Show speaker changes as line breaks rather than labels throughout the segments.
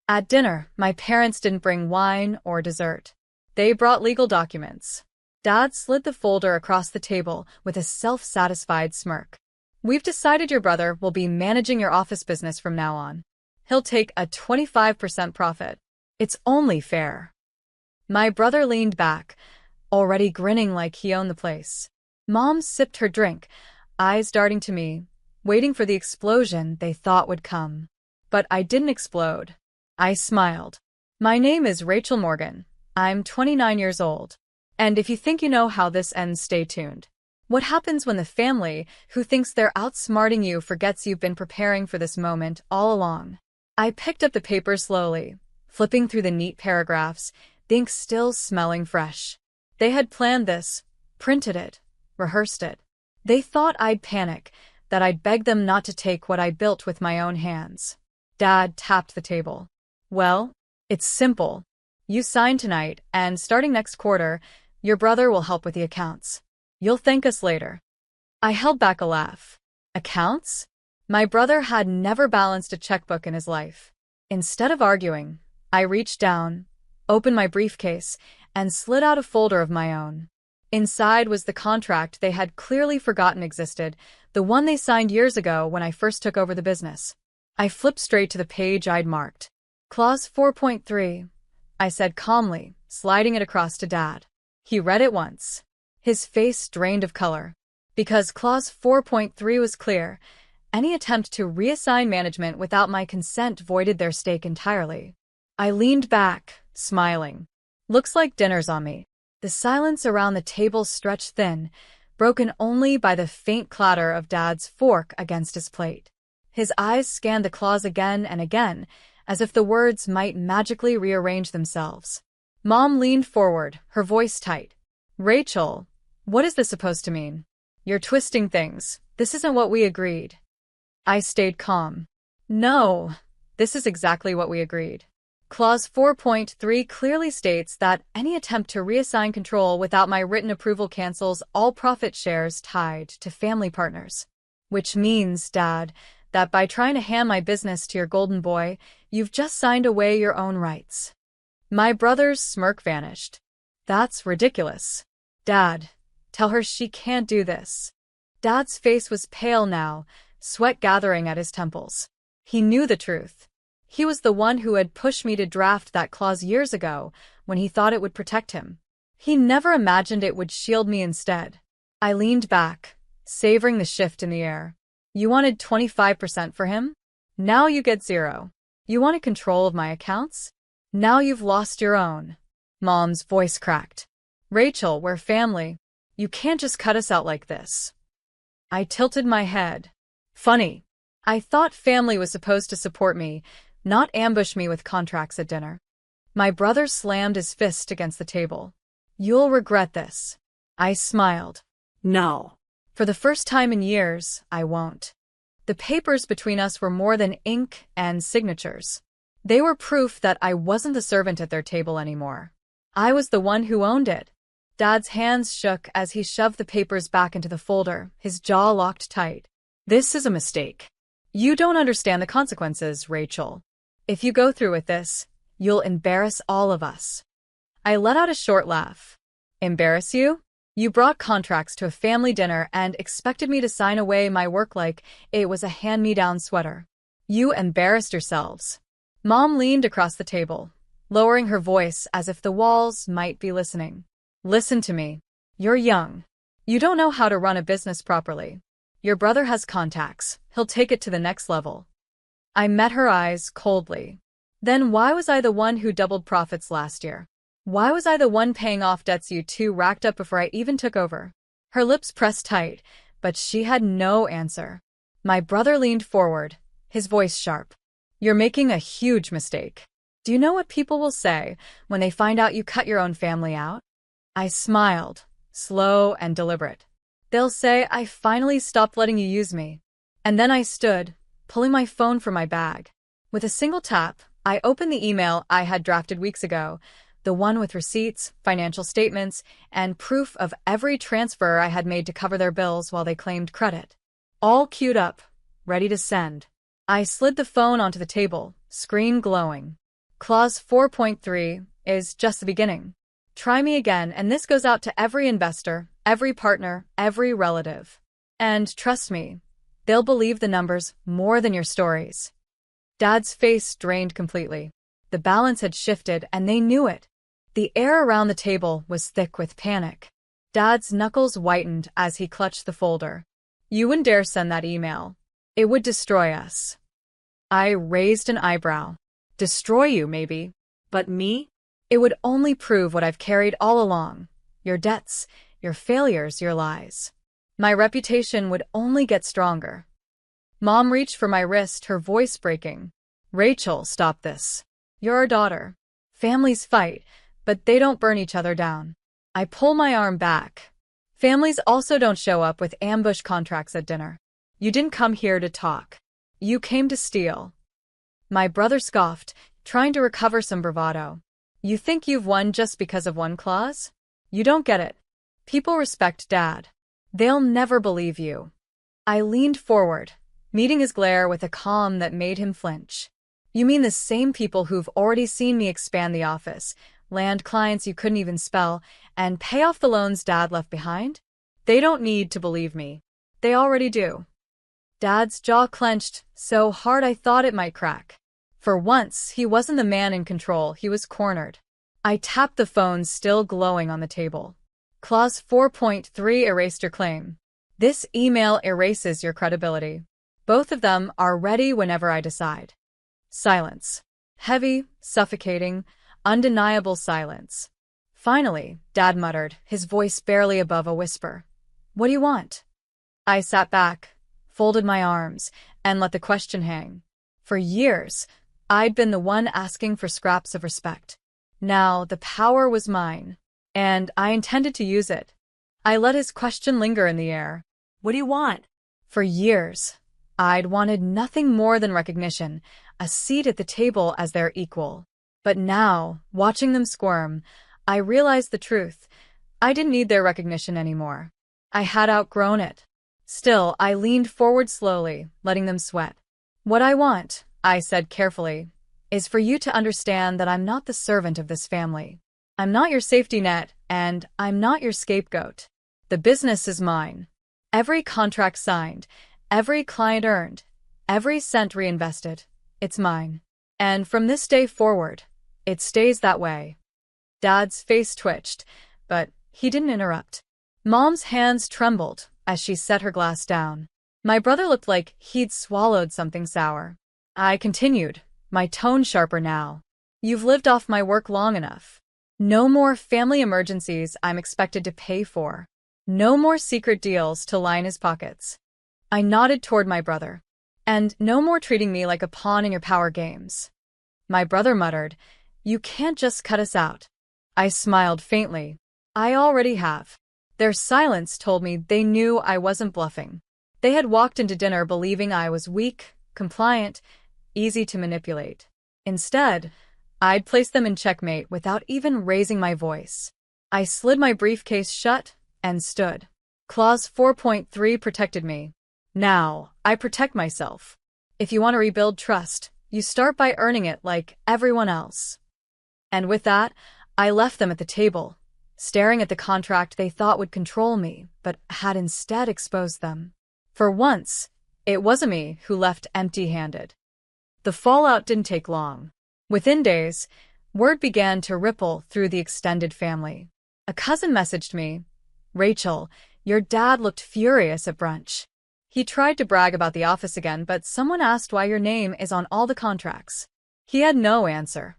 At dinner, my parents didn't bring wine or dessert. They brought legal documents. Dad slid the folder across the table with a self-satisfied smirk. We've decided your brother will be managing your office business from now on. He'll take a 25% profit. It's only fair. My brother leaned back, already grinning like he owned the place. Mom sipped her drink, eyes darting to me, waiting for the explosion they thought would come. But I didn't explode. I smiled. My name is Rachel Morgan. I'm 29 years old. And if you think you know how this ends, stay tuned. What happens when the family, who thinks they're outsmarting you, forgets you've been preparing for this moment all along? I picked up the paper slowly, flipping through the neat paragraphs, the ink still smelling fresh. They had planned this, printed it, rehearsed it. They thought I'd panic, that I'd beg them not to take what I built with my own hands. Dad tapped the table. Well, it's simple. You sign tonight, and starting next quarter, your brother will help with the accounts. You'll thank us later. I held back a laugh. Accounts? My brother had never balanced a checkbook in his life. Instead of arguing, I reached down, opened my briefcase, and slid out a folder of my own. Inside was the contract they had clearly forgotten existed, the one they signed years ago when I first took over the business. I flipped straight to the page I'd marked. Clause 4.3, I said calmly, sliding it across to Dad. He read it once. His face drained of color. Because Clause 4.3 was clear, any attempt to reassign management without my consent voided their stake entirely. I leaned back, smiling. Looks like dinner's on me. The silence around the table stretched thin, broken only by the faint clatter of Dad's fork against his plate. His eyes scanned the clause again and again, as if the words might magically rearrange themselves. Mom leaned forward, her voice tight. Rachel, what is this supposed to mean? You're twisting things. This isn't what we agreed. I stayed calm. No, this is exactly what we agreed. Clause 4.3 clearly states that any attempt to reassign control without my written approval cancels all profit shares tied to family partners. Which means, Dad, that by trying to hand my business to your golden boy, you've just signed away your own rights. My brother's smirk vanished. That's ridiculous. Dad, tell her she can't do this. Dad's face was pale now, sweat gathering at his temples. He knew the truth. He was the one who had pushed me to draft that clause years ago when he thought it would protect him. He never imagined it would shield me instead. I leaned back, savoring the shift in the air. You wanted 25% for him? Now you get 0. You wanted control of my accounts? Now you've lost your own. Mom's voice cracked. Rachel, we're family. You can't just cut us out like this. I tilted my head. Funny. I thought family was supposed to support me, not ambush me with contracts at dinner. My brother slammed his fist against the table. You'll regret this. I smiled. No. For the first time in years, I won't. The papers between us were more than ink and signatures. They were proof that I wasn't the servant at their table anymore. I was the one who owned it. Dad's hands shook as he shoved the papers back into the folder, his jaw locked tight. This is a mistake. You don't understand the consequences, Rachel. If you go through with this, you'll embarrass all of us. I let out a short laugh. Embarrass you? You brought contracts to a family dinner and expected me to sign away my work like it was a hand-me-down sweater. You embarrassed yourselves. Mom leaned across the table, lowering her voice as if the walls might be listening. Listen to me. You're young. You don't know how to run a business properly. Your brother has contacts. He'll take it to the next level. I met her eyes coldly. Then why was I the one who doubled profits last year? Why was I the one paying off debts you two racked up before I even took over? Her lips pressed tight, but she had no answer. My brother leaned forward, his voice sharp. You're making a huge mistake. Do you know what people will say when they find out you cut your own family out? I smiled, slow and deliberate. They'll say I finally stopped letting you use me. And then I stood, pulling my phone from my bag. With a single tap, I opened the email I had drafted weeks ago, the one with receipts, financial statements, and proof of every transfer I had made to cover their bills while they claimed credit. All queued up, ready to send. I slid the phone onto the table, screen glowing. Clause 4.3 is just the beginning. Try me again, and this goes out to every investor, every partner, every relative. And trust me, they'll believe the numbers more than your stories. Dad's face drained completely. The balance had shifted, and they knew it. The air around the table was thick with panic. Dad's knuckles whitened as he clutched the folder. You wouldn't dare send that email. It would destroy us. I raised an eyebrow. Destroy you, maybe. But me? It would only prove what I've carried all along. Your debts, your failures, your lies. My reputation would only get stronger. Mom reached for my wrist, her voice breaking. Rachel, stop this. You're our daughter. Families fight, but they don't burn each other down. I pull my arm back. Families also don't show up with ambush contracts at dinner. You didn't come here to talk. You came to steal. My brother scoffed, trying to recover some bravado. You think you've won just because of one clause? You don't get it. People respect Dad. They'll never believe you. I leaned forward, meeting his glare with a calm that made him flinch. You mean the same people who've already seen me expand the office, land clients you couldn't even spell, and pay off the loans Dad left behind? They don't need to believe me. They already do. Dad's jaw clenched so hard I thought it might crack. For once, he wasn't the man in control, he was cornered. I tapped the phone still glowing on the table. Clause 4.3 erased your claim. This email erases your credibility. Both of them are ready whenever I decide. Silence. Heavy, suffocating, undeniable silence. Finally, Dad muttered, his voice barely above a whisper. What do you want? I sat back, folded my arms, and let the question hang. For years, I'd been the one asking for scraps of respect. Now, the power was mine, and I intended to use it. I let his question linger in the air. What do you want? For years, I'd wanted nothing more than recognition, a seat at the table as their equal. But now, watching them squirm, I realized the truth. I didn't need their recognition anymore. I had outgrown it. Still, I leaned forward slowly, letting them sweat. What I want, I said carefully, is for you to understand that I'm not the servant of this family. I'm not your safety net, and I'm not your scapegoat. The business is mine. Every contract signed, every client earned, every cent reinvested, it's mine. And from this day forward, it stays that way. Dad's face twitched, but he didn't interrupt. Mom's hands trembled as she set her glass down. My brother looked like he'd swallowed something sour. I continued, my tone sharper now. You've lived off my work long enough. No more family emergencies I'm expected to pay for. No more secret deals to line his pockets. I nodded toward my brother. And no more treating me like a pawn in your power games. My brother muttered, You can't just cut us out. I smiled faintly. I already have. Their silence told me they knew I wasn't bluffing. They had walked into dinner believing I was weak, compliant, easy to manipulate. Instead, I'd placed them in checkmate without even raising my voice. I slid my briefcase shut and stood. Clause 4.3 protected me. Now, I protect myself. If you want to rebuild trust, you start by earning it like everyone else. And with that, I left them at the table, staring at the contract they thought would control me, but had instead exposed them. For once, it wasn't me who left empty-handed. The fallout didn't take long. Within days, word began to ripple through the extended family. A cousin messaged me, Rachel, your dad looked furious at brunch. He tried to brag about the office again, but someone asked why your name is on all the contracts. He had no answer.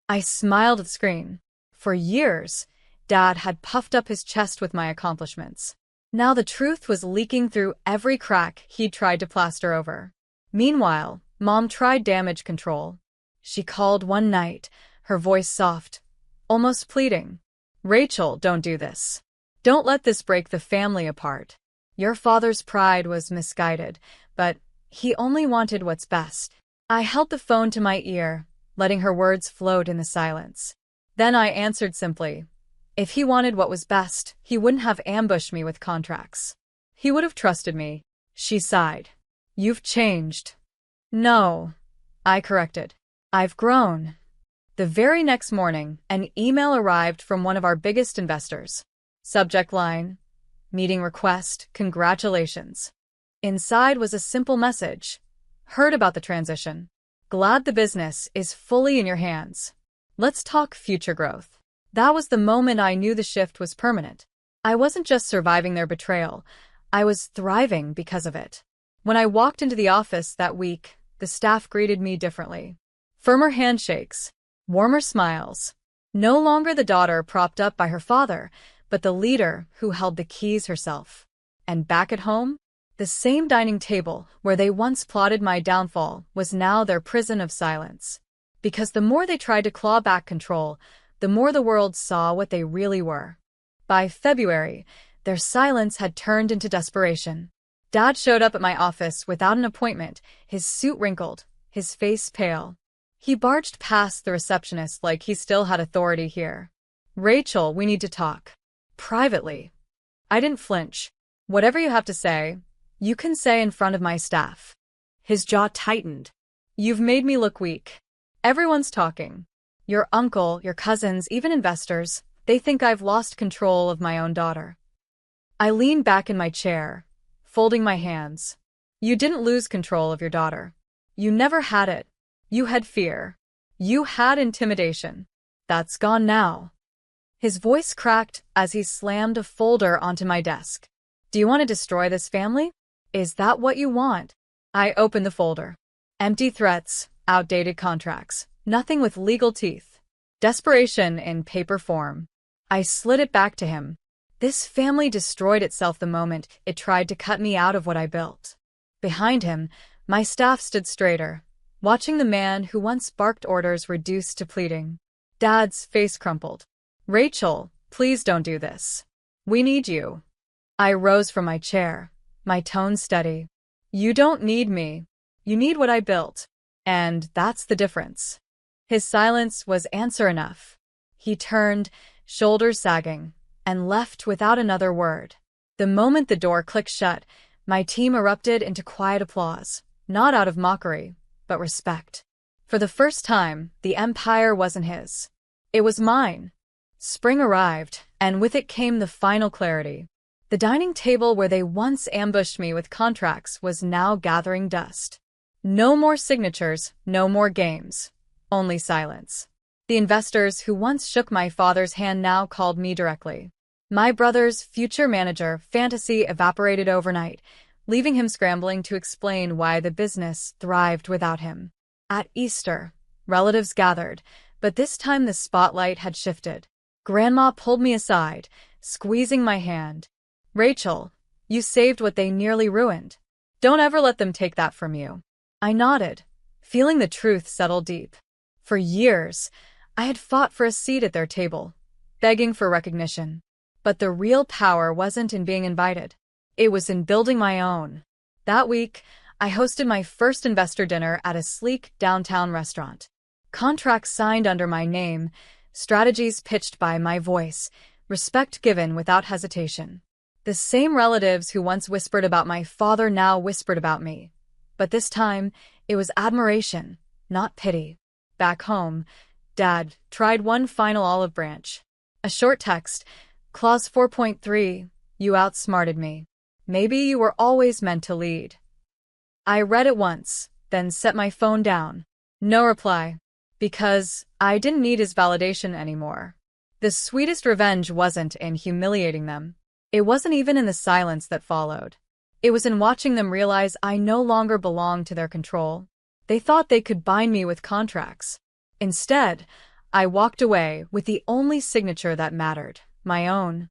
I smiled at the screen. For years, Dad had puffed up his chest with my accomplishments. Now the truth was leaking through every crack he'd tried to plaster over. Meanwhile, Mom tried damage control. She called one night, her voice soft, almost pleading. Rachel, don't do this. Don't let this break the family apart. Your father's pride was misguided, but he only wanted what's best. I held the phone to my ear, letting her words float in the silence. Then I answered simply. If he wanted what was best, he wouldn't have ambushed me with contracts. He would have trusted me. She sighed. You've changed. No, I corrected. I've grown. The very next morning, an email arrived from one of our biggest investors. Subject line: meeting request, congratulations. Inside was a simple message. Heard about the transition. Glad the business is fully in your hands. Let's talk future growth. That was the moment I knew the shift was permanent. I wasn't just surviving their betrayal, I was thriving because of it. When I walked into the office that week, the staff greeted me differently. Firmer handshakes, warmer smiles. No longer the daughter propped up by her father, but the leader who held the keys herself. And back at home, the same dining table where they once plotted my downfall was now their prison of silence. Because the more they tried to claw back control, the more the world saw what they really were. By February, their silence had turned into desperation. Dad showed up at my office without an appointment, his suit wrinkled, his face pale. He barged past the receptionist like he still had authority here. "Rachel, we need to talk. Privately." I didn't flinch. "Whatever you have to say, you can say in front of my staff." His jaw tightened. "You've made me look weak. Everyone's talking. Your uncle, your cousins, even investors, they think I've lost control of my own daughter." I leaned back in my chair, folding my hands. "You didn't lose control of your daughter. You never had it. You had fear. You had intimidation. That's gone now." His voice cracked as he slammed a folder onto my desk. "Do you want to destroy this family? Is that what you want?" I opened the folder. Empty threats, outdated contracts, nothing with legal teeth. Desperation in paper form. I slid it back to him. This family destroyed itself the moment it tried to cut me out of what I built. Behind him, my staff stood straighter, watching the man who once barked orders reduced to pleading. Dad's face crumpled. "Rachel, please don't do this. We need you." I rose from my chair, my tone steady. "You don't need me. You need what I built. And that's the difference." His silence was answer enough. He turned, shoulders sagging, and left without another word. The moment the door clicked shut, my team erupted into quiet applause, not out of mockery, but respect. For the first time, the empire wasn't his. It was mine. Spring arrived, and with it came the final clarity. The dining table where they once ambushed me with contracts was now gathering dust. No more signatures, no more games. Only silence. The investors who once shook my father's hand now called me directly. My brother's future manager fantasy evaporated overnight, leaving him scrambling to explain why the business thrived without him. At Easter, relatives gathered, but this time the spotlight had shifted. Grandma pulled me aside, squeezing my hand. "Rachel, you saved what they nearly ruined. Don't ever let them take that from you." I nodded, feeling the truth settle deep. For years, I had fought for a seat at their table, begging for recognition. But the real power wasn't in being invited. It was in building my own. That week, I hosted my first investor dinner at a sleek downtown restaurant. Contracts signed under my name, strategies pitched by my voice, respect given without hesitation. The same relatives who once whispered about my father now whispered about me. But this time, it was admiration, not pity. Back home, Dad tried one final olive branch. A short text, Clause 4.3, "You outsmarted me. Maybe you were always meant to lead." I read it once, then set my phone down. No reply. Because I didn't need his validation anymore. The sweetest revenge wasn't in humiliating them. It wasn't even in the silence that followed. It was in watching them realize I no longer belonged to their control. They thought they could bind me with contracts. Instead, I walked away with the only signature that mattered, my own.